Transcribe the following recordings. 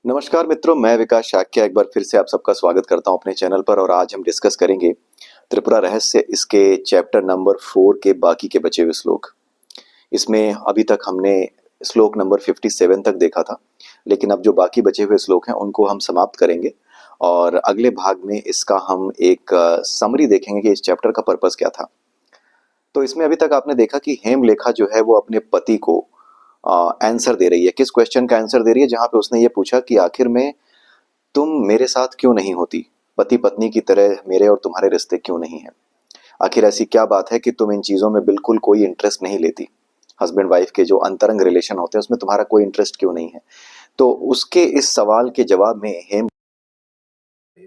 नमस्कार मित्रों, मैं विकास शाक्य एक बार फिर से आप सबका स्वागत करता हूं अपने चैनल पर। और आज हम डिस्कस करेंगे त्रिपुरा रहस्य, इसके चैप्टर नंबर 4 के बाकी के बचे हुए श्लोक। इसमें अभी तक हमने श्लोक नंबर 57 तक देखा था, लेकिन अब जो बाकी बचे हुए श्लोक हैं उनको हम समाप्त करेंगे और अगले भाग में इसका हम एक समरी देखेंगे कि इस चैप्टर का पर्पस क्या था। तो इसमें अभी तक आपने देखा कि हेमलेखा जो है वो अपने पति को आंसर दे रही है। किस क्वेश्चन का आंसर दे रही है? जहां पे उसने ये पूछा कि आखिर में तुम मेरे साथ क्यों नहीं होती, पति पत्नी की तरह मेरे और तुम्हारे रिश्ते क्यों नहीं है? आखिर ऐसी क्या बात है कि तुम इन चीजों में बिल्कुल कोई इंटरेस्ट नहीं लेती? हस्बैंड वाइफ के जो अंतरंग रिलेशन होते हैं उसमें तुम्हारा कोई इंटरेस्ट क्यों नहीं है? तो उसके इस सवाल के जवाब में अभी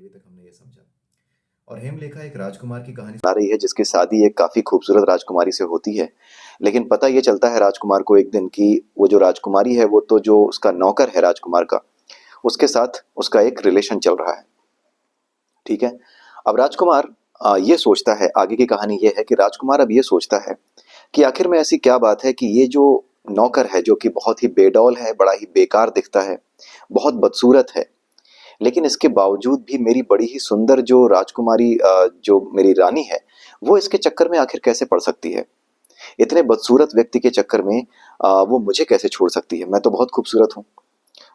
तक हमने ये समझा। और हेमलेखा एक राजकुमार की कहानी सुना रही है जिसकी शादी एक काफी खूबसूरत राजकुमारी से होती है। लेकिन पता ये चलता है राजकुमार को एक दिन कि वो जो राजकुमारी है वो तो जो उसका नौकर है राजकुमार का, उसके साथ उसका एक रिलेशन चल रहा है। ठीक है। अब राजकुमार ये सोचता है, आगे की कहानी ये है कि राजकुमार अब ये सोचता है कि आखिर में ऐसी क्या बात है कि ये जो नौकर है जो कि बहुत ही बेडौल है, बड़ा ही बेकार दिखता है, बहुत बदसूरत है, लेकिन इसके बावजूद भी मेरी बड़ी ही सुंदर जो राजकुमारी जो मेरी रानी है वो इसके चक्कर में आखिर कैसे पड़ सकती है? इतने बदसूरत व्यक्ति के चक्कर में वो मुझे कैसे छोड़ सकती है? मैं तो बहुत खूबसूरत हूँ।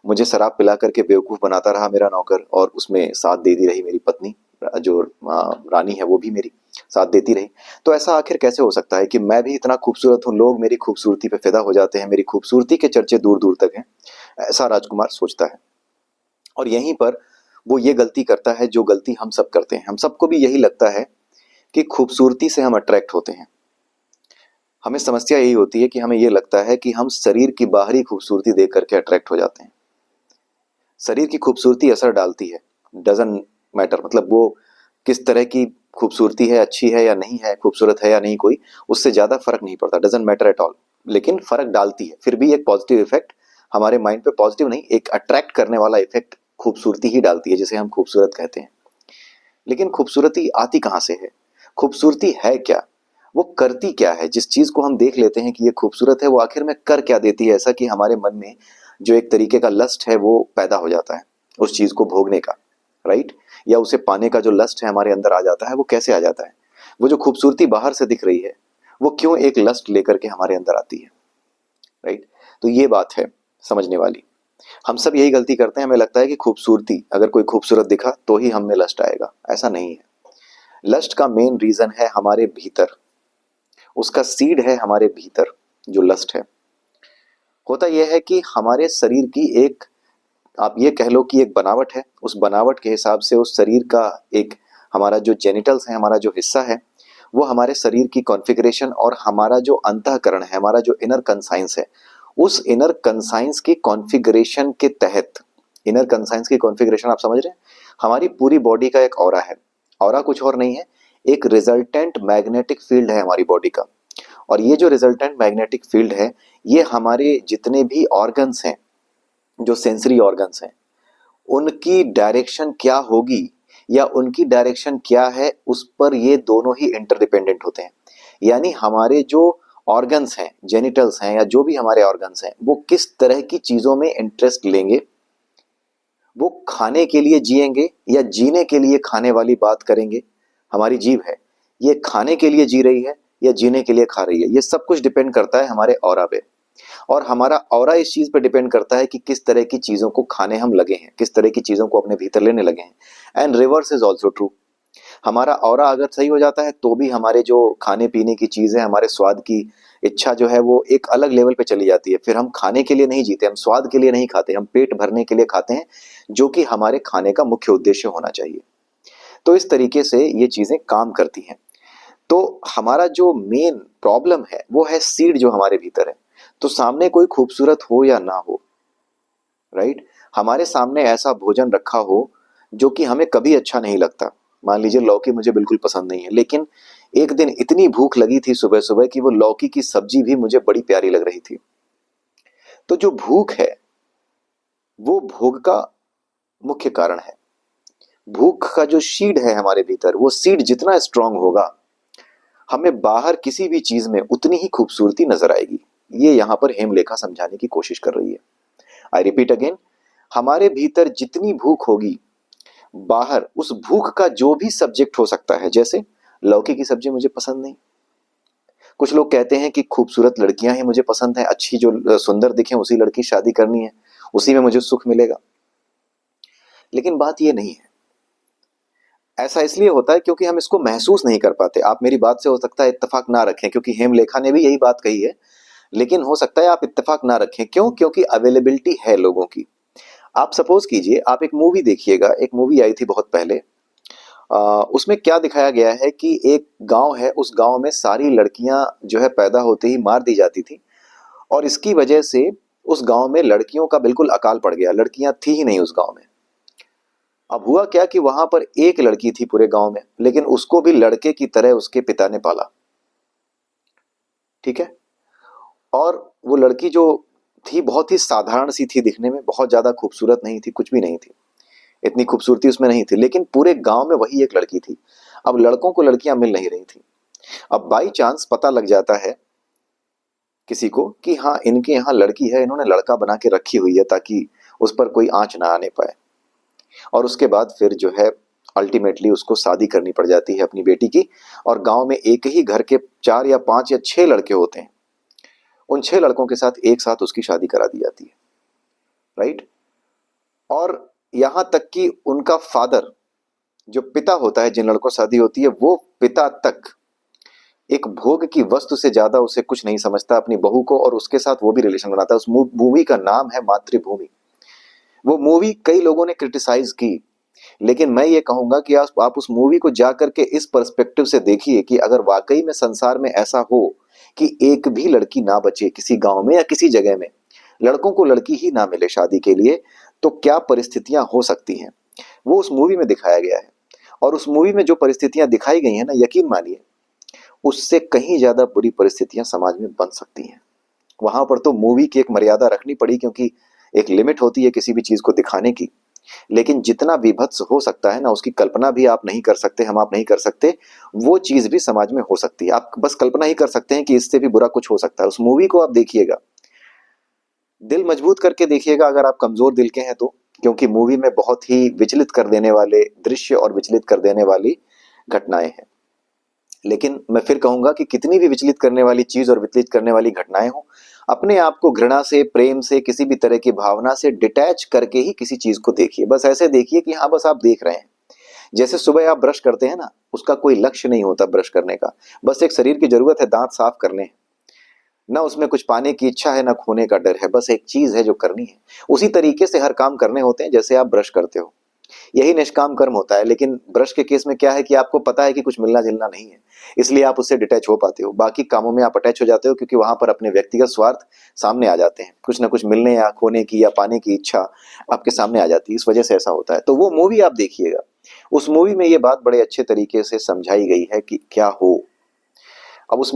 मुझे शराब पिला करके बेवकूफ बनाता रहा मेरा नौकर, और उसमें साथ देती रही मेरी पत्नी जो रानी है वो भी मेरी साथ देती रही। तो ऐसा आखिर कैसे हो सकता है कि मैं भी इतना खूबसूरत हूँ, लोग मेरी खूबसूरती पे फिदा हो जाते हैं, मेरी खूबसूरती के चर्चे दूर दूर तक हैं? ऐसा राजकुमार सोचता है। और यहीं पर वो ये गलती करता है जो गलती हम सब करते हैं। हम सबको भी यही लगता है कि खूबसूरती से हम अट्रैक्ट होते हैं। हमें समस्या यही होती है कि हमें ये लगता है कि हम शरीर की बाहरी खूबसूरती देख करके अट्रैक्ट हो जाते हैं। शरीर की खूबसूरती असर डालती है, डजन मैटर, मतलब वो किस तरह की खूबसूरती है, अच्छी है या नहीं है, खूबसूरत है या नहीं, कोई उससे ज्यादा फर्क नहीं पड़ता, डजन मैटर एट ऑल। लेकिन फर्क डालती है, फिर भी एक पॉजिटिव इफेक्ट हमारे माइंड पे, पॉजिटिव नहीं, एक अट्रैक्ट करने वाला इफेक्ट खूबसूरती ही डालती है, जिसे हम खूबसूरत कहते हैं। लेकिन खूबसूरती आती कहाँ से है? खूबसूरती है क्या? वो करती क्या है? जिस चीज को हम देख लेते हैं कि ये खूबसूरत है, वो आखिर में कर क्या देती है ऐसा कि हमारे मन में जो एक तरीके का लस्ट है वो पैदा हो जाता है उस चीज को भोगने का, राइट? या उसे पाने का जो लस्ट है हमारे अंदर आ जाता है, वो कैसे आ जाता है? वो जो खूबसूरती बाहर से दिख रही है वो क्यों एक लस्ट लेकर के हमारे अंदर आती है, राइट? तो ये बात है समझने वाली। हम सब यही गलती करते हैं, हमें लगता है कि खूबसूरती, अगर कोई खूबसूरत दिखा तो ही हम में लस्ट आएगा। ऐसा नहीं है। लस्ट का मेन रीजन है हमारे भीतर, उसका सीड है हमारे भीतर। जो लस्ट है, होता यह है कि हमारे शरीर की एक, आप ये कह लो कि एक बनावट है, उस बनावट के हिसाब से उस शरीर का एक, हमारा जो जेनिटल्स है, हमारा जो हिस्सा है, वो हमारे शरीर की कॉन्फ़िगरेशन और हमारा जो अंतःकरण है, हमारा जो इनर कंसाइंस है, उस इनर कंसाइंस की कॉन्फ़िगरेशन के तहत, इनर कंसाइंस की कॉन्फ़िगरेशन आप समझ रहे हैं? हमारी पूरी बॉडी का एक ऑरा है। ऑरा कुछ और नहीं है, एक रिजल्टेंट मैग्नेटिक फील्ड है हमारी बॉडी का। और ये जो रिजल्टेंट मैग्नेटिक फील्ड है, ये हमारे जितने भी ऑर्गन्स हैं, जो सेंसरी ऑर्गन्स हैं, उनकी डायरेक्शन क्या होगी या उनकी डायरेक्शन क्या है, उस पर ये दोनों ही इंटरडिपेंडेंट होते हैं। यानी हमारे जो ऑर्गन्स हैं, जेनिटल्स हैं, या जो भी हमारे ऑर्गन्स हैं, वो किस तरह की चीजों में इंटरेस्ट लेंगे, वो खाने के लिए जिएंगे या जीने के लिए खाने वाली बात करेंगे। हमारी जीभ है, ये खाने के लिए जी रही है या जीने के लिए खा रही है, ये सब कुछ डिपेंड करता है हमारे ऑरा पे। और हमारा ऑरा इस चीज पे डिपेंड करता है कि किस तरह की चीजों को खाने हम लगे हैं, किस तरह की चीजों को अपने भीतर लेने लगे हैं। And reverse is also true. हमारा ऑरा अगर सही हो जाता है तो भी हमारे जो खाने पीने की चीजें, हमारे स्वाद की इच्छा जो है वो एक अलग लेवल पे चली जाती है। फिर हम खाने के लिए नहीं जीते, हम स्वाद के लिए नहीं खाते, हम पेट भरने के लिए खाते हैं, जो कि हमारे खाने का मुख्य उद्देश्य होना चाहिए। तो इस तरीके से ये चीजें काम करती हैं। तो हमारा जो मेन प्रॉब्लम है वो है सीड जो हमारे भीतर है। तो सामने कोई खूबसूरत हो या ना हो, राइट, हमारे सामने ऐसा भोजन रखा हो जो कि हमें कभी अच्छा नहीं लगता, मान लीजिए लौकी मुझे बिल्कुल पसंद नहीं है, लेकिन एक दिन इतनी भूख लगी थी सुबह सुबह कि वो लौकी की सब्जी भी मुझे बड़ी प्यारी लग रही थी। तो जो भूख है वो भोग का मुख्य कारण है। भूख का जो सीड है हमारे भीतर, वो सीड जितना स्ट्रांग होगा, हमें बाहर किसी भी चीज में उतनी ही खूबसूरती नजर आएगी। ये यहाँ पर हेमलेखा समझाने की कोशिश कर रही है। आई रिपीट अगेन, हमारे भीतर जितनी भूख होगी, बाहर उस भूख का जो भी सब्जेक्ट हो सकता है। जैसे लौकी की सब्जी मुझे पसंद नहीं, कुछ लोग कहते हैं कि खूबसूरत लड़कियां ही मुझे पसंद है, अच्छी जो सुंदर दिखे उसी लड़की से शादी करनी है, उसी में मुझे सुख मिलेगा। लेकिन बात ये नहीं है। ऐसा इसलिए होता है क्योंकि हम इसको महसूस नहीं कर पाते। आप मेरी बात से हो सकता है इत्तेफाक ना रखें, क्योंकि हेमलेखा ने भी यही बात कही है, लेकिन हो सकता है आप इत्तेफाक ना रखें। क्यों? क्योंकि अवेलेबिलिटी है लोगों की। आप सपोज कीजिए, आप एक मूवी देखिएगा, एक मूवी आई थी बहुत पहले। उसमें क्या दिखाया गया है कि एक गांव है, उस गांव में सारी लड़कियां जो है पैदा होते ही मार दी जाती थी, और इसकी वजह से उस गांव में लड़कियों का बिल्कुल अकाल पड़ गया, लड़कियां थी ही नहीं उस गांव में। अब हुआ क्या कि वहां पर एक लड़की थी पूरे गांव में, लेकिन उसको भी लड़के की तरह उसके पिता ने पाला। ठीक है। और वो लड़की जो थी बहुत ही साधारण सी थी दिखने में, बहुत ज्यादा खूबसूरत नहीं थी, कुछ भी नहीं थी, इतनी खूबसूरती उसमें नहीं थी, लेकिन पूरे गांव में वही एक लड़की थी। अब लड़कों को लड़कियां मिल नहीं रही थी। अब बाई चांस पता लग जाता है किसी को कि हाँ इनके यहाँ लड़की है, इन्होंने लड़का बना के रखी हुई है ताकि उस पर कोई आंच ना आने पाए। और उसके बाद फिर जो है अल्टीमेटली उसको शादी करनी पड़ जाती है अपनी बेटी की। और गांव में एक ही घर के 4 या 5 या 6 लड़के होते हैं, उन 6 लड़कों के साथ एक साथ उसकी शादी करा दी जाती है। राइट। और यहां तक कि उनका फादर, जो पिता होता है जिन लड़कों से शादी होती है, वो पिता तक एक भोग की वस्तु से ज्यादा उसे कुछ नहीं समझता अपनी बहू को, और उसके साथ वो भी रिलेशन बनाता है। उस मूवी का नाम है मातृभूमि। वो मूवी कई लोगों ने क्रिटिसाइज की, लेकिन मैं ये कहूंगा कि आप उस मूवी को जा करके इस पर्सपेक्टिव से देखिए कि अगर वाकई में संसार में ऐसा हो कि एक भी लड़की ना बचे किसी गांव में या किसी जगह में, लड़कों को लड़की ही ना मिले शादी के लिए, तो क्या परिस्थितियां हो सकती हैं, वो उस मूवी में दिखाया गया है। और उस मूवी में जो परिस्थितियां दिखाई गई हैं ना, यकीन मानिए उससे कहीं ज्यादा बुरी परिस्थितियां समाज में बन सकती हैं। वहां पर तो मूवी की एक मर्यादा रखनी पड़ी, क्योंकि एक लिमिट होती है किसी भी चीज को दिखाने की। लेकिन जितना विभत्स हो सकता है ना, उसकी कल्पना भी आप नहीं कर सकते, हम आप नहीं कर सकते। वो चीज भी समाज में हो सकती है, आप बस कल्पना ही कर सकते हैं कि इससे भी बुरा कुछ हो सकता है। उस मूवी को आप देखिएगा, दिल मजबूत करके देखिएगा अगर आप कमजोर दिल के हैं तो, क्योंकि मूवी में बहुत ही विचलित कर देने वाले दृश्य और विचलित कर देने वाली घटनाएं हैं। लेकिन मैं फिर कहूंगा कि कितनी भी विचलित करने वाली चीज और विचलित करने वाली घटनाएं हो, अपने आप को घृणा से, प्रेम से, किसी भी तरह की भावना से डिटैच करके ही किसी चीज को देखिए। बस ऐसे देखिए कि हाँ बस आप देख रहे हैं। जैसे सुबह आप ब्रश करते हैं ना, उसका कोई लक्ष्य नहीं होता ब्रश करने का, बस एक शरीर की जरूरत है दांत साफ करने हैं। ना उसमें कुछ पाने की इच्छा है, ना खोने का डर है, बस एक चीज है जो करनी है। उसी तरीके से हर काम करने होते हैं जैसे आप ब्रश करते हो, यही निष्काम कर्म होता है। लेकिन ब्रश के केस में क्या है कि आपको पता है कि कुछ मिलना जुलना नहीं है, इसलिए आप उससे डिटैच हो पाते हो। बाकी कामों में आप अटैच हो जाते हो, क्योंकि वहां पर अपने व्यक्तिगत स्वार्थ सामने आ जाते हैं, कुछ ना कुछ मिलने या खोने की या पाने की इच्छा आपके सामने आ जाती है, इस वजह से ऐसा होता है। तो वो मूवी आप देखिएगा, उस मूवी में ये बात बड़े अच्छे तरीके से समझाई गई है कि क्या हो। अब उस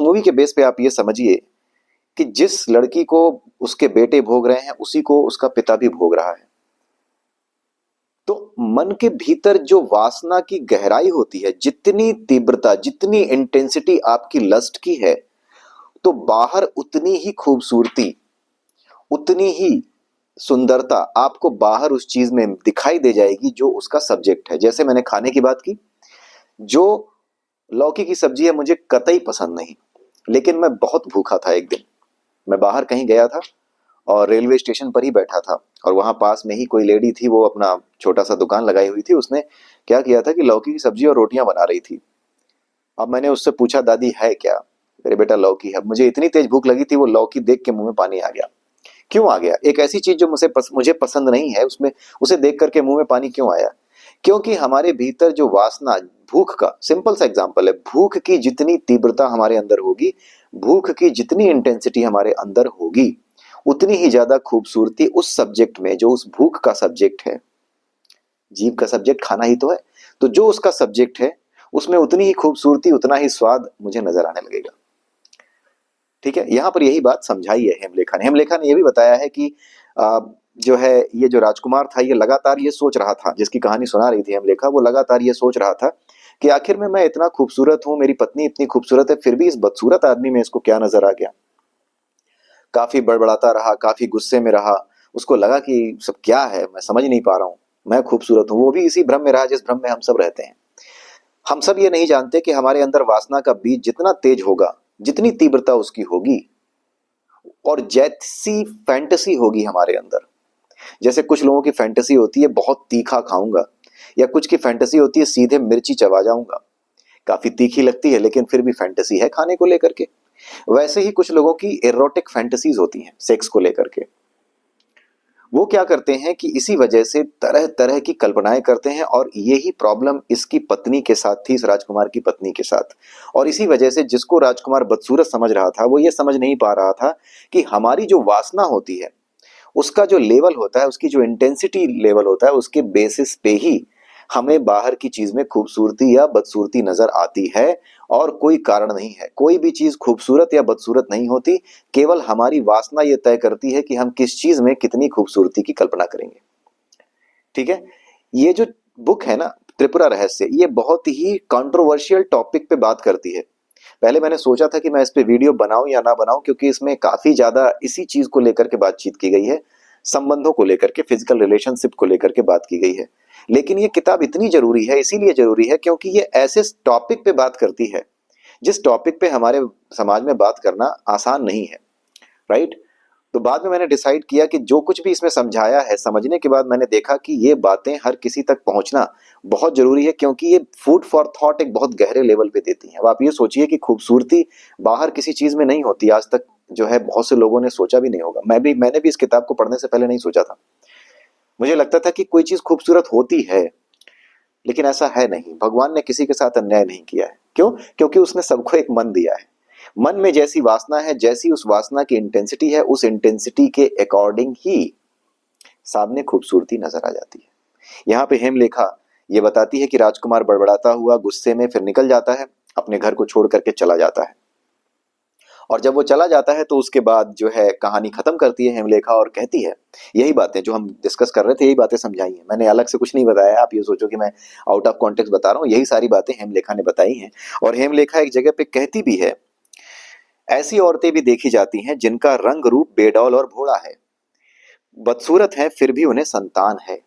मूवी के बेस पे आप ये समझिए कि जिस लड़की को उसके बेटे भोग रहे हैं, उसी को उसका पिता भी भोग रहा है। तो मन के भीतर जो वासना की गहराई होती है, जितनी तीव्रता, जितनी इंटेंसिटी आपकी लस्ट की है, तो बाहर उतनी ही खूबसूरती, उतनी ही सुंदरता आपको बाहर उस चीज में दिखाई दे जाएगी जो उसका सब्जेक्ट है। जैसे मैंने खाने की बात की, जो लौकी की सब्जी है मुझे कतई पसंद नहीं, लेकिन मैं बहुत भूखा था। एक दिन मैं बाहर कहीं गया था और रेलवे स्टेशन पर ही बैठा था, और वहां पास में ही कोई लेडी थी, वो अपना छोटा सा दुकान लगाई हुई थी। उसने क्या किया था कि लौकी की सब्जी और रोटियां बना रही थी। अब मैंने उससे पूछा, दादी है क्या? अरे बेटा लौकी है। मुझे इतनी तेज भूख लगी थी, वो लौकी देख के मुंह में पानी आ गया। क्यों आ गया? एक ऐसी चीज जो मुझे पसंद नहीं है, उसमें उसे देख करके मुंह में पानी क्यों आया? क्योंकि हमारे भीतर जो वासना, भूख का सिंपल सा एग्जांपल है, भूख की जितनी तीव्रता हमारे अंदर होगी, भूख की जितनी इंटेंसिटी हमारे अंदर होगी, उतनी ही ज्यादा खूबसूरती उस सब्जेक्ट में जो उस भूख का सब्जेक्ट है। जीव का सब्जेक्ट खाना ही तो है, तो जो उसका सब्जेक्ट है उसमें उतनी ही खूबसूरती, उतना ही स्वाद मुझे नजर आने लगेगा। ठीक है। यहाँ पर यही बात समझाई है हेमलेखा ने। हेमलेखा ने यह भी बताया है कि जो है ये जो राजकुमार था, ये लगातार ये सोच रहा था, जिसकी कहानी सुना रही थी हेमलेखा, वो लगातार ये सोच रहा था कि आखिर में मैं इतना खूबसूरत हूँ, मेरी पत्नी इतनी खूबसूरत है, फिर भी इस बदसूरत आदमी में इसको क्या नजर आ गया। काफी बड़बड़ाता रहा, काफी गुस्से में रहा, उसको लगा कि सब क्या है, मैं समझ नहीं पा रहा हूँ, मैं खूबसूरत हूँ। वो भी इसी भ्रम में रहा जिस भ्रम में हम सब रहते हैं। हम सब ये नहीं जानते कि हमारे अंदर वासना का बीज जितना तेज होगा, जितनी तीव्रता उसकी होगी, और जैसी फैंटेसी होगी हमारे अंदर, जैसे कुछ लोगों की फैंटेसी होती है बहुत तीखा खाऊंगा, या कुछ की फैंटेसी होती है सीधे मिर्ची चबा जाऊंगा, काफी तीखी लगती है लेकिन फिर भी फैंटेसी है खाने को लेकर के। वैसे ही कुछ लोगों की एरोटिक फैंटेसीज होती हैं सेक्स को लेकर के। वो क्या करते हैं कि इसी वजह से तरह तरह की कल्पनाएं करते हैं, और यही प्रॉब्लम इसकी पत्नी के साथ थी, इस राजकुमार की पत्नी के साथ। और इसी वजह से जिसको राजकुमार बदसूरत समझ रहा था, वो ये समझ नहीं पा रहा था कि हमारी जो वासना होती है, उसका जो लेवल होता है, उसकी जो इंटेंसिटी लेवल होता है, उसके बेसिस पे ही हमें बाहर की चीज में खूबसूरती या बदसूरती नजर आती है। और कोई कारण नहीं है, कोई भी चीज खूबसूरत या बदसूरत नहीं होती, केवल हमारी वासना ये तय करती है कि हम किस चीज में कितनी खूबसूरती की कल्पना करेंगे। ठीक है। ये जो बुक है ना, त्रिपुरा रहस्य, ये बहुत ही कंट्रोवर्शियल टॉपिक पे बात करती है। पहले मैंने सोचा था कि मैं इस पे वीडियो बनाऊं या ना बनाऊं, क्योंकि इसमें काफी ज्यादा इसी चीज को लेकर के बातचीत की गई है, संबंधों को लेकर के, फिजिकल रिलेशनशिप को लेकर के बात की गई है। लेकिन ये किताब इतनी जरूरी है, इसीलिए जरूरी है क्योंकि ये ऐसे टॉपिक पे बात करती है जिस टॉपिक पे हमारे समाज में बात करना आसान नहीं है। राइट। तो बाद में मैंने डिसाइड किया कि जो कुछ भी इसमें समझाया है, समझने के बाद मैंने देखा कि ये बातें हर किसी तक पहुंचना बहुत जरूरी है, क्योंकि ये फूड फॉर थॉट एक बहुत गहरे लेवल पे देती हैं। अब आप ये सोचिए कि खूबसूरती बाहर किसी चीज में नहीं होती, आज तक जो है बहुत से लोगों ने सोचा भी नहीं होगा। मैंने भी इस किताब को पढ़ने से पहले नहीं सोचा था। मुझे लगता था कि कोई चीज खूबसूरत होती है, लेकिन ऐसा है नहीं। भगवान ने किसी के साथ अन्याय नहीं किया है। क्यों? क्योंकि उसने सबको एक मन दिया है। मन में जैसी वासना है, जैसी उस वासना की इंटेंसिटी है, उस इंटेंसिटी के अकॉर्डिंग ही सामने खूबसूरती नजर आ जाती है। यहाँ पे हेमलेखा ये बताती है कि राजकुमार बड़बड़ाता हुआ गुस्से में फिर निकल जाता है, अपने घर को छोड़ करके चला जाता है। और जब वो चला जाता है तो उसके बाद जो है कहानी खत्म करती है हेमलेखा, और कहती है यही बातें जो हम डिस्कस कर रहे थे, यही बातें समझाई हैं। मैंने अलग से कुछ नहीं बताया, आप ये सोचो कि मैं आउट ऑफ कॉन्टेक्स्ट बता रहा हूँ। यही सारी बातें हेमलेखा ने बताई हैं। और हेमलेखा एक जगह पे कहती भी है, ऐसी औरतें भी देखी जाती हैं जिनका रंग रूप बेडौल और भोला है, बदसूरत है फिर भी उन्हें संतान है।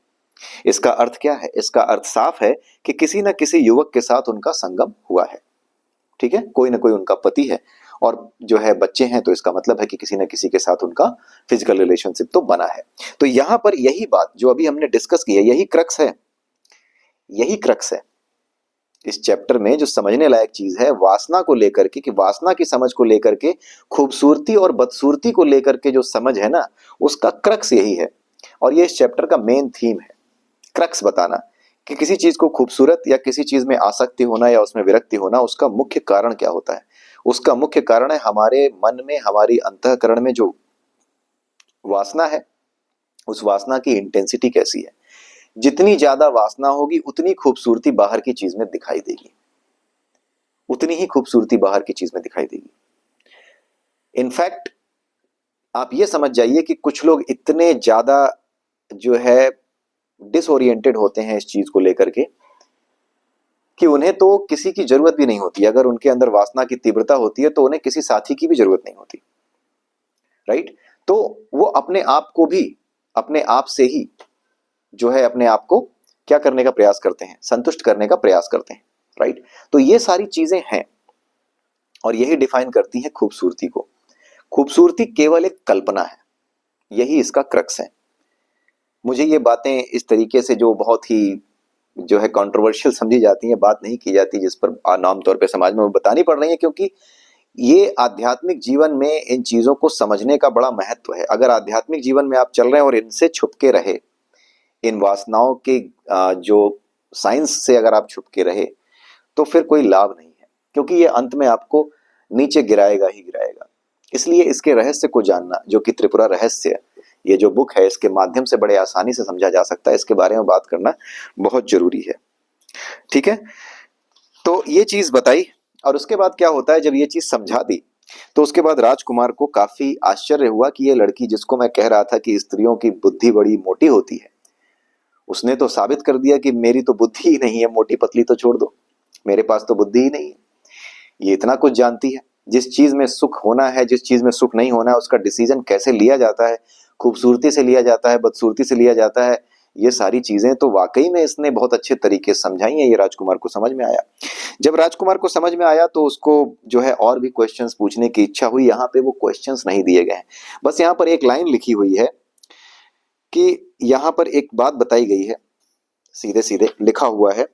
इसका अर्थ क्या है? इसका अर्थ साफ है कि किसी न किसी युवक के साथ उनका संगम हुआ है। ठीक है, कोई ना कोई उनका पति है, और जो है बच्चे हैं, तो इसका मतलब है कि किसी न किसी के साथ उनका फिजिकल रिलेशनशिप तो बना है। तो यहां पर यही बात जो अभी हमने डिस्कस की है, यही क्रक्स है, यही क्रक्स है इस चैप्टर में। जो समझने लायक चीज है वासना को लेकर के, कि वासना की समझ को लेकर के, खूबसूरती और बदसूरती को लेकर के जो समझ है ना, उसका क्रक्स यही है। और ये इस चैप्टर का मेन थीम है, क्रक्स बताना कि किसी चीज को खूबसूरत या किसी चीज में आसक्ति होना या उसमें विरक्ति होना, उसका मुख्य कारण क्या होता है। उसका मुख्य कारण है हमारे मन में, हमारी अंतःकरण में जो वासना है, उस वासना की इंटेंसिटी कैसी है। जितनी ज्यादा वासना होगी उतनी खूबसूरती बाहर की चीज में दिखाई देगी, उतनी ही खूबसूरती बाहर की चीज में दिखाई देगी। इनफैक्ट आप ये समझ जाइए कि कुछ लोग इतने ज्यादा जो है डिसोरिएंटेड होते हैं इस चीज को लेकर के, कि उन्हें तो किसी की जरूरत भी नहीं होती। अगर उनके अंदर वासना की तीव्रता होती है तो उन्हें किसी साथी की भी जरूरत नहीं होती। राइट। तो वो अपने आप को भी, अपने आप से ही जो है अपने आप को क्या करने का प्रयास करते हैं, संतुष्ट करने का प्रयास करते हैं। राइट। तो ये सारी चीजें हैं, और यही डिफाइन करती हैं खूबसूरती को। खूबसूरती केवल एक कल्पना है, यही इसका क्रक्स है। मुझे ये बातें इस तरीके से जो बहुत ही जो है कंट्रोवर्शियल समझी जाती हैं, बात नहीं की जाती, जिस पर आम तौर पे समाज में वो बतानी पड़ रही है, क्योंकि ये आध्यात्मिक जीवन में इन चीजों को समझने का बड़ा महत्व है। अगर आध्यात्मिक जीवन में आप चल रहे हैं और इनसे छुप के रहे, इन वासनाओं के जो साइंस से अगर आप छुप के रहे, तो फिर कोई लाभ नहीं है, क्योंकि ये अंत में आपको नीचे गिराएगा ही गिराएगा। इसलिए इसके रहस्य को जानना, जो कि त्रिपुरा रहस्य, ये जो बुक है, इसके माध्यम से बड़े आसानी से समझा जा सकता है। इसके बारे में बात करना बहुत जरूरी है। ठीक है। तो ये चीज बताई, और उसके बाद क्या होता है, जब ये चीज समझा दी, तो उसके बाद राजकुमार को काफी आश्चर्य हुआ कि ये लड़की, जिसको मैं कह रहा था कि स्त्रियों की बुद्धि बड़ी मोटी होती है, उसने तो साबित कर दिया कि मेरी तो बुद्धि ही नहीं है, मोटी पतली तो छोड़ दो, मेरे पास तो बुद्धि ही नहीं है। ये इतना कुछ जानती है, जिस चीज में सुख होना है, जिस चीज में सुख नहीं होना है, उसका डिसीजन कैसे लिया जाता है, खूबसूरती से लिया जाता है, बदसूरती से लिया जाता है, ये सारी चीजें तो वाकई में इसने बहुत अच्छे तरीके से समझाई हैं। ये राजकुमार को समझ में आया। जब राजकुमार को समझ में आया तो उसको जो है और भी क्वेश्चंस पूछने की इच्छा हुई। यहाँ पे वो क्वेश्चंस नहीं दिए गए हैं, बस यहाँ पर एक लाइन लिखी हुई है कि यहाँ पर एक बात बताई गई है, सीधे सीधे लिखा हुआ है,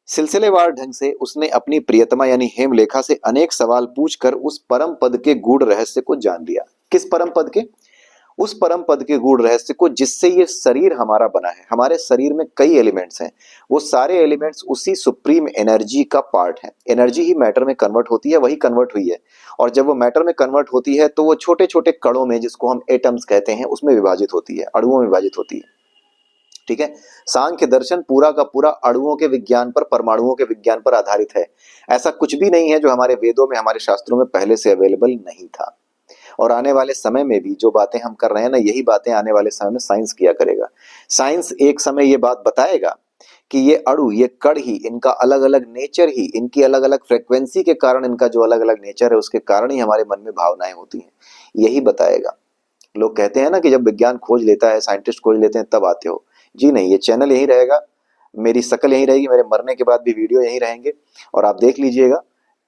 सिलसिलेवार ढंग से उसने अपनी प्रियतमा यानी हेमलेखा से अनेक सवाल पूछकर उस परम पद के गूढ़ रहस्य को जान लिया। किस परम पद के? उस परम पद के गूढ़ रहस्य को जिससे ये शरीर हमारा बना है। हमारे शरीर में कई एलिमेंट्स हैं, वो सारे एलिमेंट्स उसी सुप्रीम एनर्जी का पार्ट है। एनर्जी ही मैटर में कन्वर्ट होती है, वही कन्वर्ट हुई है। और जब वो मैटर में कन्वर्ट होती है तो वो छोटे छोटे कणों में, जिसको हम एटम्स कहते हैं, उसमें विभाजित होती है, अणुओं में विभाजित होती है। ठीक है, सांख्य दर्शन पूरा का पूरा अणुओं के विज्ञान पर, परमाणुओं के विज्ञान पर आधारित है। ऐसा कुछ भी नहीं है जो हमारे वेदों में, हमारे शास्त्रों में पहले से अवेलेबल नहीं था। और आने वाले समय में भी जो बातें हम कर रहे हैं ना, यही बातें आने वाले समय में साइंस किया करेगा। साइंस एक समय ये बात बताएगा कि ये अणु, ये कण ही, इनका अलग अलग नेचर ही, इनकी अलग अलग फ्रिक्वेंसी के कारण, इनका जो अलग अलग नेचर है उसके कारण ही हमारे मन में भावनाएं होती हैं, यही बताएगा। लोग कहते हैं ना कि जब विज्ञान खोज लेता है, साइंटिस्ट खोज लेते हैं, तब आते हो। जी नहीं, ये चैनल यही रहेगा, मेरी शक्ल यही रहेगी, मेरे मरने के बाद भी वीडियो यही रहेंगे, और आप देख लीजिएगा,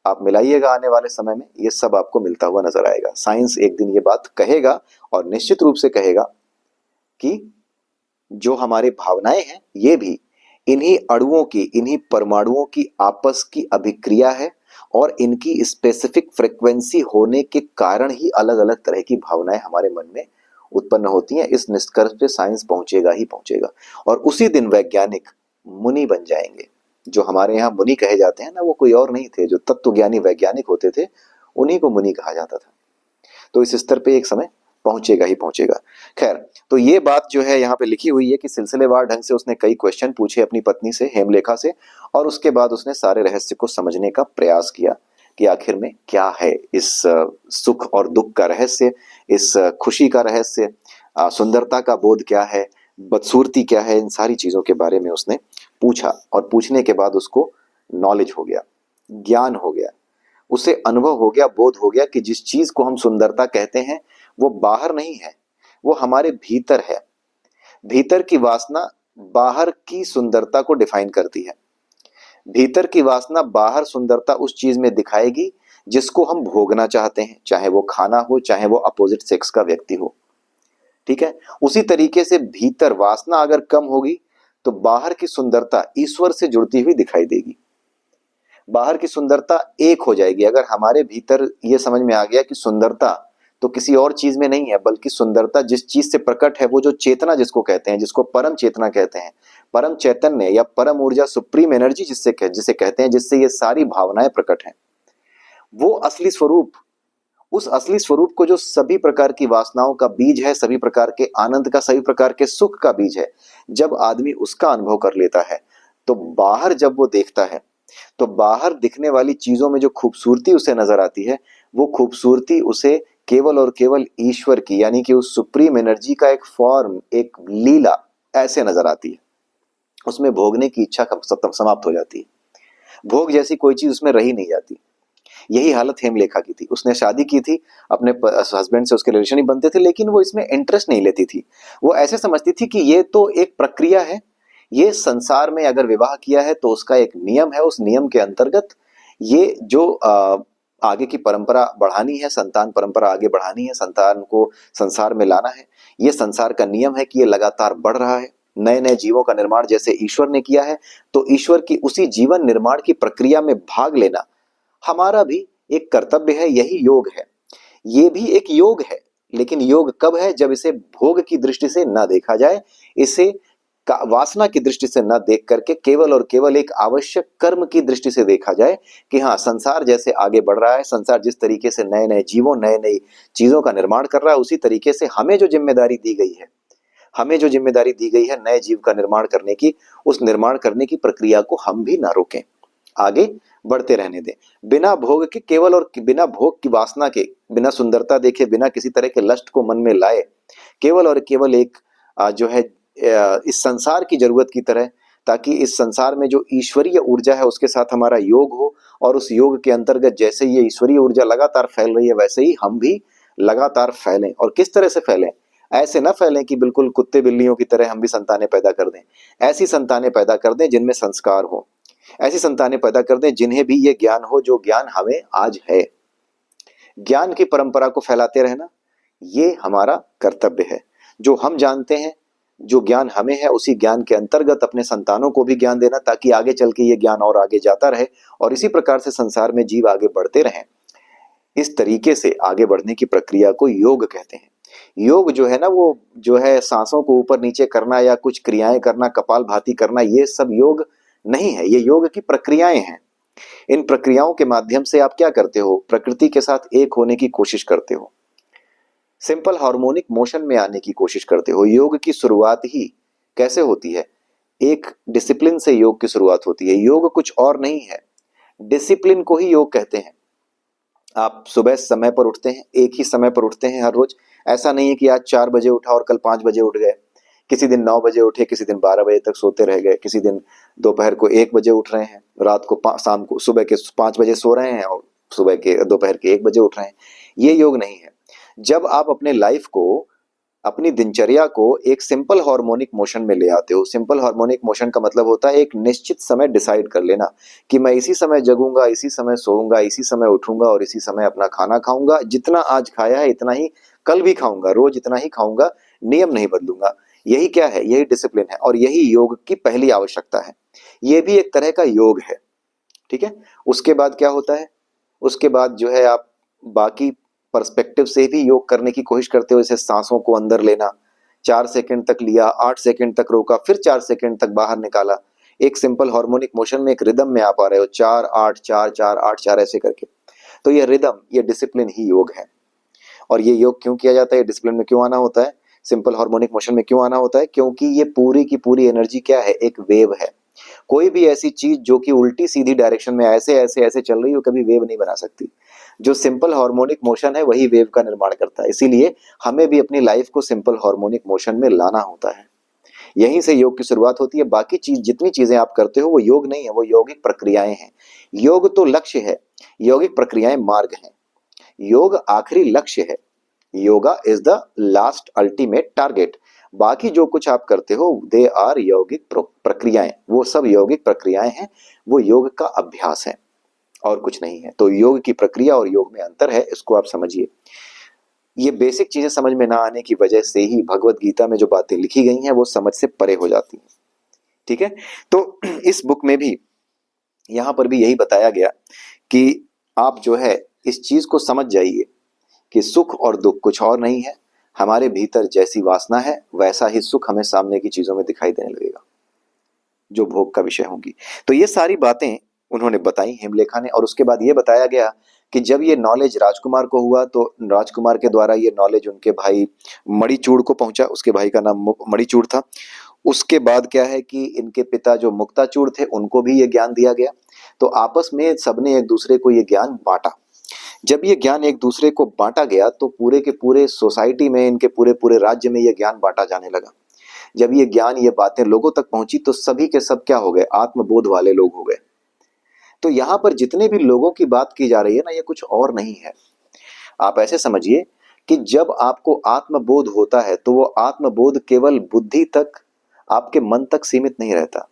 आप मिलाइएगा, आने वाले समय में ये सब आपको मिलता हुआ नजर आएगा। साइंस एक दिन ये बात कहेगा, और निश्चित रूप से कहेगा कि जो हमारी भावनाएं हैं ये भी इन्हीं अणुओं की, इन्हीं परमाणुओं की आपस की अभिक्रिया है, और इनकी स्पेसिफिक फ्रिक्वेंसी होने के कारण ही अलग अलग तरह की भावनाएं हमारे मन में उत्पन्न होती हैं। इस निष्कर्ष पे साइंस पहुंचेगा ही पहुंचेगा, और उसी दिन वैज्ञानिक मुनि बन जाएंगे। जो हमारे यहाँ मुनि कहे जाते हैं ना, वो कोई और नहीं थे, जो तत्वज्ञानी वैज्ञानिक होते थे, उन्हीं को मुनि कहा जाता था। तो इस स्तर पे एक समय पहुंचेगा ही पहुंचेगा। खैर, तो ये बात जो है यहाँ पे लिखी हुई है कि सिलसिलेवार ढंग से उसने कई क्वेश्चन पूछे अपनी पत्नी से, हेमलेखा से, और उसके बाद उसने सारे रहस्य को समझने का प्रयास किया कि आखिर में क्या है इस सुख और दुख का रहस्य, इस खुशी का रहस्य, सुंदरता का बोध क्या है, बदसूरती क्या है। इन सारी चीजों के बारे में उसने पूछा, और पूछने के बाद उसको नॉलेज हो गया, ज्ञान हो गया, उसे अनुभव हो गया, बोध हो गया कि जिस चीज को हम सुंदरता कहते हैं वो बाहर नहीं है, वो हमारे भीतर है। भीतर की वासना बाहर की सुंदरता को डिफाइन करती है। भीतर की वासना बाहर सुंदरता उस चीज में दिखाएगी जिसको हम भोगना चाहते हैं, चाहे वो खाना हो, चाहे वो अपोजिट सेक्स का व्यक्ति हो। ठीक है, उसी तरीके से भीतर वासना अगर कम होगी तो बाहर की सुंदरता ईश्वर से जुड़ती हुई दिखाई देगी। बाहर की सुंदरता एक हो जाएगी। अगर हमारे भीतर ये समझ में आ गया कि सुंदरता तो किसी और चीज में नहीं है, बल्कि सुंदरता जिस चीज से प्रकट है, वो जो चेतना जिसको कहते हैं, जिसको परम चेतना कहते हैं, परम चैतन्य या परम ऊर्जा, सुप्रीम एनर्जी जिसे कहते हैं, जिससे ये सारी भावनाएं प्रकट हैं, वो असली स्वरूप, उस असली स्वरूप को जो सभी प्रकार की वासनाओं का बीज है, सभी प्रकार के आनंद का, सभी प्रकार के सुख का बीज है, जब आदमी उसका अनुभव कर लेता है तो बाहर जब वो देखता है तो बाहर दिखने वाली चीजों में जो खूबसूरती उसे नजर आती है, वो खूबसूरती उसे केवल और केवल ईश्वर की, यानी कि उस सुप्रीम एनर्जी का एक फॉर्म, एक लीला ऐसे नजर आती है। उसमें भोगने की इच्छा समाप्त हो जाती है, भोग जैसी कोई चीज उसमें रही नहीं जाती। यही हालत हेमलेखा की थी। उसने शादी की थी, अपने हस्बैंड से उसके रिलेशन ही बनते थे, लेकिन वो इसमें इंटरेस्ट नहीं लेती थी। वो ऐसे समझती थी कि ये तो एक प्रक्रिया है, ये संसार में अगर विवाह किया है तो उसका एक नियम है, उस नियम के अंतर्गत ये जो आगे की परंपरा बढ़ानी है, संतान परंपरा आगे बढ़ानी है, संतान को संसार में लाना है, ये संसार का नियम है कि ये लगातार बढ़ रहा है। नए नए जीवों का निर्माण जैसे ईश्वर ने किया है, तो ईश्वर की उसी जीवन निर्माण की प्रक्रिया में भाग लेना हमारा भी एक कर्तव्य है। यही योग है, ये भी एक योग है। लेकिन योग कब है? जब इसे भोग की दृष्टि से ना देखा जाए, इसे वासना की दृष्टि से न देख करके केवल और केवल एक आवश्यक कर्म की दृष्टि से देखा जाए कि हाँ, संसार जैसे आगे बढ़ रहा है, संसार जिस तरीके से नए नए जीवों, नए नई चीजों का निर्माण कर रहा है, उसी तरीके से हमें जो जिम्मेदारी दी गई है, हमें जो जिम्मेदारी दी गई है नए जीव का निर्माण करने की, उस निर्माण करने की प्रक्रिया को हम भी ना रोकें, आगे बढ़ते रहने दें। बिना भोग के, केवल और बिना भोग की वासना के, बिना सुंदरता देखे, बिना किसी तरह के लस्ट को मन में लाए, केवल और केवल एक जो है इस संसार की जरूरत की तरह, ताकि इस संसार में जो ईश्वरीय ऊर्जा है उसके साथ हमारा योग हो, और उस योग के अंतर्गत जैसे ये ईश्वरीय ऊर्जा लगातार फैल रही है, वैसे ही हम भी लगातार फैलें। और किस तरह से फैलें? ऐसे ना फैलें कि बिल्कुल कुत्ते बिल्लियों की तरह हम भी संतानें पैदा कर दें। ऐसी संतानें पैदा कर दें जिनमें संस्कार हो, ऐसी संतानें पैदा कर दें जिन्हें भी ये ज्ञान हो जो ज्ञान हमें आज है। ज्ञान की परंपरा को फैलाते रहना ये हमारा कर्तव्य है। जो हम जानते हैं, जो ज्ञान हमें है, उसी ज्ञान के अंतर्गत अपने संतानों को भी ज्ञान देना, ताकि आगे चल के ये ज्ञान और आगे जाता रहे और इसी प्रकार से संसार में जीव आगे बढ़ते रहें। इस तरीके से आगे बढ़ने की प्रक्रिया को योग कहते हैं। योग जो है ना, वो जो है सांसों को ऊपर नीचे करना या कुछ क्रियाएं करना, कपालभाति करना, ये सब योग नहीं है। ये योग की प्रक्रियाएं हैं। इन प्रक्रियाओं के माध्यम से आप क्या करते हो? प्रकृति के साथ एक होने की कोशिश करते हो, सिंपल हार्मोनिक मोशन में आने की कोशिश करते हो। योग की शुरुआत ही कैसे होती है? एक डिसिप्लिन से योग की शुरुआत होती है। योग कुछ और नहीं है, डिसिप्लिन को ही योग कहते हैं। आप सुबह समय पर उठते हैं, एक ही समय पर उठते हैं हर रोज। ऐसा नहीं है कि आज 4 बजे उठा और कल 5 बजे उठ गए। किसी दिन 9 बजे उठे, किसी दिन 12 बजे तक सोते रह गए, किसी दिन दोपहर को 1 बजे उठ रहे हैं, रात को शाम को सुबह के 5 बजे सो रहे हैं और सुबह के दोपहर के 1 बजे उठ रहे हैं। ये योग नहीं है। जब आप अपने लाइफ को, अपनी दिनचर्या को एक सिंपल हार्मोनिक मोशन में ले आते हो। सिंपल हार्मोनिक मोशन का मतलब होता है एक निश्चित समय डिसाइड कर लेना कि मैं इसी समय जगूंगा, इसी समय सोऊंगा, इसी समय उठूंगा और इसी समय अपना खाना खाऊंगा। जितना आज खाया है इतना ही कल भी खाऊंगा, रोज इतना ही खाऊंगा, नियम नहीं बदलूंगा। यही क्या है? यही डिसिप्लिन है और यही योग की पहली आवश्यकता है। ये भी एक तरह का योग है, ठीक है। उसके बाद क्या होता है? उसके बाद जो है आप बाकी पर्सपेक्टिव से भी योग करने की कोशिश करते हो। जैसे सांसों को अंदर लेना, 4 सेकंड तक लिया, 8 सेकंड तक रोका, फिर 4 सेकंड तक बाहर निकाला। एक सिंपल हार्मोनिक मोशन में एक रिदम में आप आ रहे हो, 4 8 4 4 8 4 ऐसे करके। तो ये रिदम, ये डिसिप्लिन ही योग है। और ये योग क्यों किया जाता है? डिसिप्लिन में क्यों आना होता है? सिंपल हार्मोनिक मोशन में क्यों आना होता है? क्योंकि ये पूरी की पूरी एनर्जी क्या है? एक वेव है। कोई भी ऐसी चीज जो कि उल्टी सीधी डायरेक्शन में ऐसे ऐसे ऐसे चल रही हो, कभी वेव नहीं बना सकती। जो सिंपल हार्मोनिक मोशन है वही वेव का निर्माण करता है। इसीलिए हमें भी अपनी लाइफ को सिंपल हार्मोनिक मोशन में लाना होता है। यहीं से योग की शुरुआत होती है। बाकी चीज, जितनी चीजें आप करते हो वो योग नहीं है, वो यौगिक प्रक्रियाएं हैं। योग तो लक्ष्य है, यौगिक प्रक्रियाएं मार्ग हैं। योग आखिरी लक्ष्य है। Yoga is the last ultimate target. बाकी जो कुछ आप करते हो दे आर यौगिक प्रक्रियाएं, वो सब यौगिक प्रक्रियाएं हैं। वो योग का अभ्यास है और कुछ नहीं है। तो योग की प्रक्रिया और योग में अंतर है, इसको आप समझिए। ये बेसिक चीजें समझ में ना आने की वजह से ही भगवत गीता में जो बातें लिखी गई हैं वो समझ से परे हो जाती हैं, ठीक है। तो इस बुक में भी, यहां पर भी यही बताया गया कि आप जो है इस चीज को समझ जाइए कि सुख और दुख कुछ और नहीं है। हमारे भीतर जैसी वासना है वैसा ही सुख हमें सामने की चीजों में दिखाई देने लगेगा जो भोग का विषय होंगी। तो ये सारी बातें उन्होंने बताई हेमलेखा ने। और उसके बाद ये बताया गया कि जब ये नॉलेज राजकुमार को हुआ तो राजकुमार के द्वारा ये नॉलेज उनके भाई मणिचूड़ को पहुंचा। उसके भाई का नाम मणिचूड़ था। उसके बाद क्या है कि इनके पिता जो मुक्ताचूड़ थे उनको भी ये ज्ञान दिया गया। तो आपस में सबने एक दूसरे को ये ज्ञान बांटा। जब ये ज्ञान एक दूसरे को बांटा गया तो पूरे के पूरे सोसाइटी में, इनके पूरे पूरे राज्य में ये ज्ञान बांटा जाने लगा। जब ये ज्ञान, ये बातें लोगों तक पहुंची तो सभी के सब क्या हो गए? आत्मबोध वाले लोग हो गए। तो यहाँ पर जितने भी लोगों की बात की जा रही है ना, ये कुछ और नहीं है। आप ऐसे समझिए कि जब आपको आत्मबोध होता है तो वो आत्मबोध केवल बुद्धि तक, आपके मन तक सीमित नहीं रहता।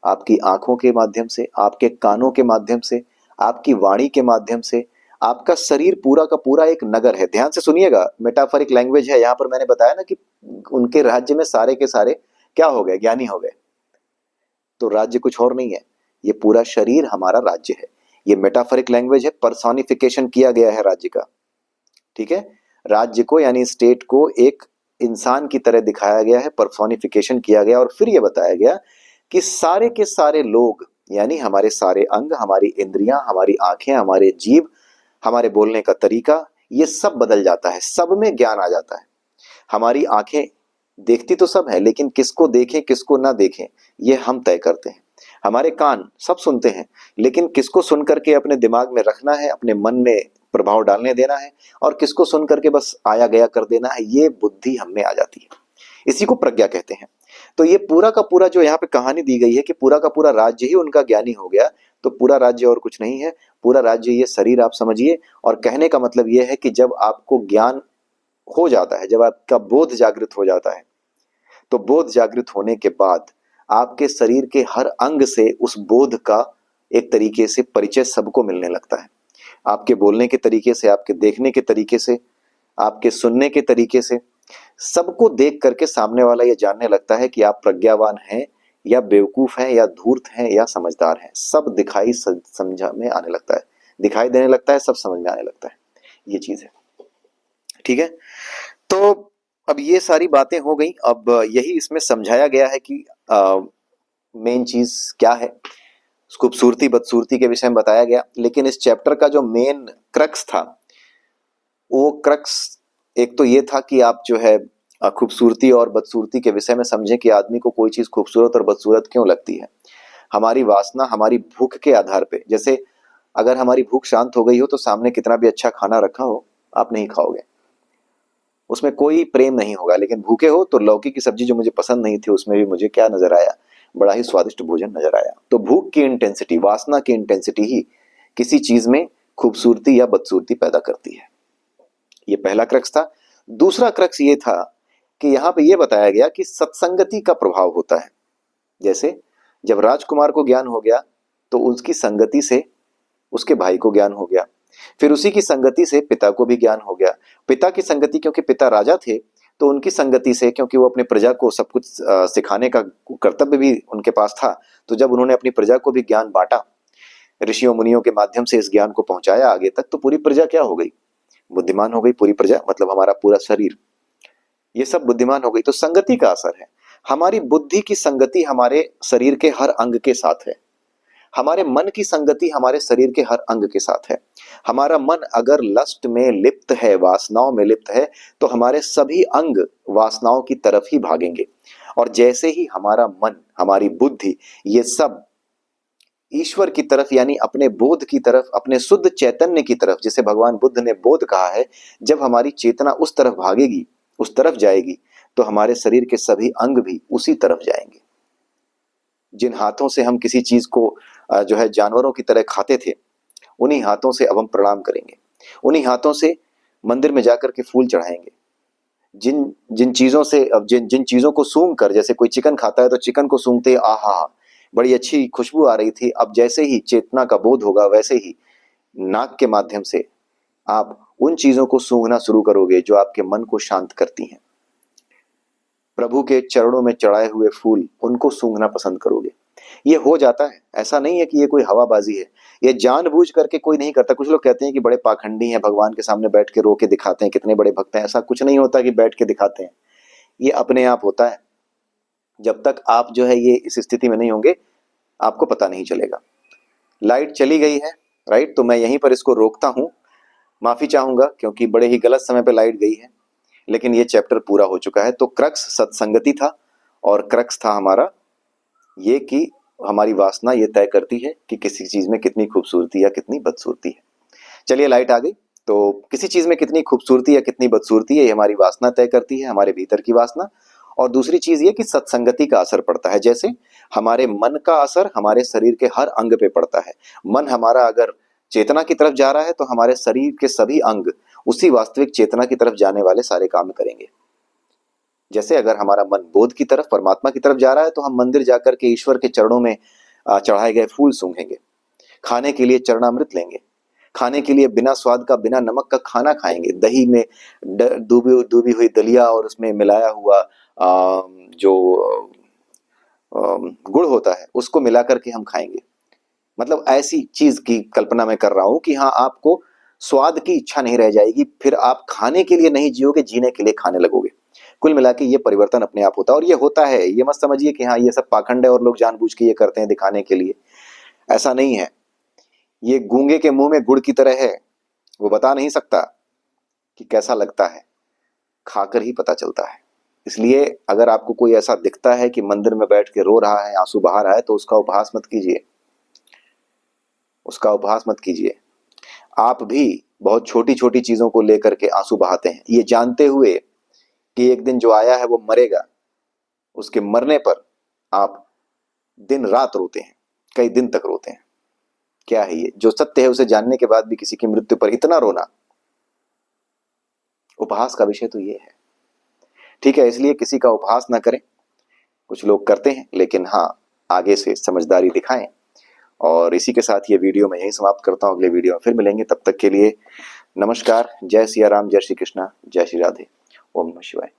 आपकी आंखों के माध्यम से, आपके कानों के माध्यम से, आपकी वाणी के माध्यम से, आपका शरीर पूरा का पूरा एक नगर है। ध्यान से सुनिएगा, मेटाफरिक लैंग्वेज है। यहाँ पर मैंने बताया ना कि उनके राज्य में सारे के सारे क्या हो गए? ज्ञानी हो गए। तो राज्य कुछ और नहीं है, ये पूरा शरीर हमारा राज्य है। ये मेटाफरिक लैंग्वेज है, पर्सोनिफिकेशन किया गया है राज्य का, ठीक है। राज्य को यानी स्टेट को एक इंसान की तरह दिखाया गया है, पर्सोनिफिकेशन किया गया। और फिर ये बताया गया कि सारे के सारे लोग, यानी हमारे सारे अंग, हमारी इंद्रियां, हमारी आंखें, हमारे जीव, हमारे बोलने का तरीका, ये सब बदल जाता है। सब में ज्ञान आ जाता है। हमारी आंखें देखती तो सब है, लेकिन किसको देखें किसको ना देखें ये हम तय करते हैं। हमारे कान सब सुनते हैं, लेकिन किसको सुन करके अपने दिमाग में रखना है, अपने मन में प्रभाव डालने देना है, और किसको सुन करके बस आया गया कर देना है, ये बुद्धि हम में आ जाती है। इसी को प्रज्ञा कहते हैं। तो ये पूरा का पूरा जो यहाँ पे कहानी दी गई है कि पूरा का पूरा राज्य ही उनका ज्ञानी हो गया। तो पूरा राज्य और कुछ नहीं है, पूरा राज्य ये शरीर आप समझिए। और कहने का मतलब ये है कि जब आपको ज्ञान हो जाता है, जब आपका बोध जागृत हो जाता है, तो बोध जागृत होने के बाद आपके शरीर के हर अंग से उस बोध का एक तरीके से परिचय सबको मिलने लगता है। आपके बोलने के तरीके से, आपके देखने के तरीके से, आपके सुनने के तरीके से, सबको देख करके सामने वाला ये जानने लगता है कि आप प्रज्ञावान हैं या बेवकूफ हैं या धूर्त हैं या समझदार हैं। सब दिखाई समझा में आने लगता है, दिखाई देने लगता है, सब समझ में आने लगता है। ये चीज है, ठीक है। तो अब ये सारी बातें हो गई। अब यही इसमें समझाया गया है कि मेन चीज क्या है। खूबसूरती बदसूरती के विषय में बताया गया, लेकिन इस चैप्टर का जो मेन क्रक्स था, वो क्रक्स एक तो ये था कि आप जो है खूबसूरती और बदसूरती के विषय में समझें कि आदमी को कोई चीज खूबसूरत और बदसूरत क्यों लगती है। हमारी वासना हमारी भूख के आधार पे, जैसे अगर हमारी भूख शांत हो गई हो तो सामने कितना भी अच्छा खाना रखा हो आप नहीं खाओगे, उसमें कोई प्रेम नहीं होगा। लेकिन भूखे हो तो लौकी की सब्जी जो मुझे पसंद नहीं थी, उसमें भी मुझे क्या नजर आया, बड़ा ही स्वादिष्ट भोजन नजर आया। तो भूख की इंटेंसिटी, वासना की इंटेंसिटी ही किसी चीज में खूबसूरती या बदसूरती पैदा करती है। ये पहला क्रक्स था। दूसरा क्रक्स ये था कि यहाँ पे ये बताया गया कि सत्संगति का प्रभाव होता है। जैसे जब राजकुमार को ज्ञान हो गया तो उसकी संगति से उसके भाई को ज्ञान हो गया, फिर उसी की संगति से पिता को भी ज्ञान हो गया। पिता की संगति, क्योंकि पिता राजा थे, तो उनकी संगति से, क्योंकि वो अपने प्रजा को सब कुछ सिखाने का कर्तव्य भी उनके पास था, तो जब उन्होंने अपनी प्रजा को भी ज्ञान बांटा, ऋषियों मुनियों के माध्यम से इस ज्ञान को पहुंचाया आगे तक, तो पूरी प्रजा क्या हो गई, बुद्धिमान हो गई। पूरी प्रजा मतलब हमारा पूरा शरीर, ये सब बुद्धिमान हो गई। तो संगति का असर है। हमारी बुद्धि की संगति हमारे शरीर के हर अंग के साथ है। हमारे मन की संगति हमारे शरीर के हर अंग के साथ है। हमारा मन अगर लस्ट में लिप्त है, वासनाओं में लिप्त है, तो हमारे सभी अंग वासनाओं की तरफ ही भागेंगे। और जैसे ही हमारा मन, हमारी बुद्धि, ये सब ईश्वर की तरफ यानी अपने बोध की तरफ, अपने शुद्ध चैतन्य की तरफ, जिसे भगवान बुद्ध ने बोध कहा है, जब हमारी चेतना उस तरफ भागेगी, उस तरफ जाएगी, तो हमारे शरीर के सभी अंग भी उसी तरफ जाएंगे। जिन हाथों से हम किसी चीज को जो है जानवरों की तरह खाते थे, उन्हीं हाथों से अब हम प्रणाम करेंगे, उन्हीं हाथों से मंदिर में जाकर के फूल चढ़ाएंगे। जिन जिन चीजों से, अब जिन जिन चीजों को सूंघ कर, जैसे कोई चिकन खाता है तो चिकन को सूंघते ही आहा बड़ी अच्छी खुशबू आ रही थी, अब जैसे ही चेतना का बोध होगा, वैसे ही नाक के माध्यम से आप उन चीजों को सूंघना शुरू करोगे जो आपके मन को शांत करती हैं। प्रभु के चरणों में चढ़ाए हुए फूल, उनको सूंघना पसंद करोगे। ये हो जाता है, ऐसा नहीं है कि ये कोई हवाबाजी है, ये जानबूझ करके कोई नहीं करता। कुछ लोग कहते हैं कि बड़े पाखंडी हैं, भगवान के सामने बैठ के रो के दिखाते हैं कितने बड़े भक्त हैं। ऐसा कुछ नहीं होता कि बैठ के दिखाते हैं, ये अपने आप होता है। जब तक आप जो है ये इस स्थिति में नहीं होंगे, आपको पता नहीं चलेगा। लाइट चली गई है, राइट, तो मैं यहीं पर इसको रोकता हूँ। माफी चाहूंगा क्योंकि बड़े ही गलत समय पे लाइट गई है, लेकिन ये चैप्टर पूरा हो चुका है। तो क्रक्स सत्संगति था, और क्रक्स था हमारा ये कि हमारी वासना ये तय करती है कि किसी चीज में कितनी खूबसूरती या कितनी बदसूरती है। चलिए लाइट आ गई। तो किसी चीज में कितनी खूबसूरती या कितनी बदसूरती है, ये हमारी वासना तय करती है, हमारे भीतर की वासना। और दूसरी चीज ये कि सत्संगति का असर पड़ता है। जैसे हमारे मन का असर हमारे शरीर के हर अंग पे पड़ता है। मन हमारा अगर चेतना की तरफ जा रहा है तो हमारे शरीर के सभी अंग उसी वास्तविक चेतना की तरफ जाने वाले सारे काम करेंगे। जैसे अगर हमारा मन बोध की तरफ, परमात्मा की तरफ जा रहा है, तो हम मंदिर जाकर के ईश्वर के चरणों में चढ़ाए गए फूल सूंघेंगे, खाने के लिए चरणामृत लेंगे, खाने के लिए बिना स्वाद का, बिना नमक का खाना खाएंगे, दही में डूबी डूबी हुई दलिया और उसमें मिलाया हुआ जो गुड़ होता है, उसको मिला करके हम खाएंगे। मतलब ऐसी चीज की कल्पना मैं कर रहा हूं कि हाँ, आपको स्वाद की इच्छा नहीं रह जाएगी, फिर आप खाने के लिए नहीं जियोगे, जीने के लिए खाने लगोगे। कुल मिला के ये परिवर्तन अपने आप होता है। और ये होता है, ये मत समझिए कि हाँ ये सब पाखंड है और लोग जानबूझ के ये करते हैं दिखाने के लिए, ऐसा नहीं है। ये गूंगे के मुंह में गुड़ की तरह है, वो बता नहीं सकता कि कैसा लगता है, खाकर ही पता चलता है। इसलिए अगर आपको कोई ऐसा दिखता है कि मंदिर में बैठ के रो रहा है, आंसू बहा रहा है, तो उसका उपहास मत कीजिए, उसका उपहास मत कीजिए। आप भी बहुत छोटी छोटी चीजों को लेकर के आंसू बहाते हैं, ये जानते हुए कि एक दिन जो आया है वो मरेगा। उसके मरने पर आप दिन रात रोते हैं, कई दिन तक रोते हैं। क्या है ये, जो सत्य है उसे जानने के बाद भी किसी की मृत्यु पर इतना रोना, उपहास का विषय तो ये है। ठीक है, इसलिए किसी का उपहास ना करें। कुछ लोग करते हैं, लेकिन हाँ, आगे से समझदारी दिखाएं। और इसी के साथ ये वीडियो मैं यहीं समाप्त करता हूँ। अगले वीडियो में फिर मिलेंगे, तब तक के लिए नमस्कार। जय सिया राम, जय श्री कृष्णा, जय श्री राधे। ओम नमः शिवाय।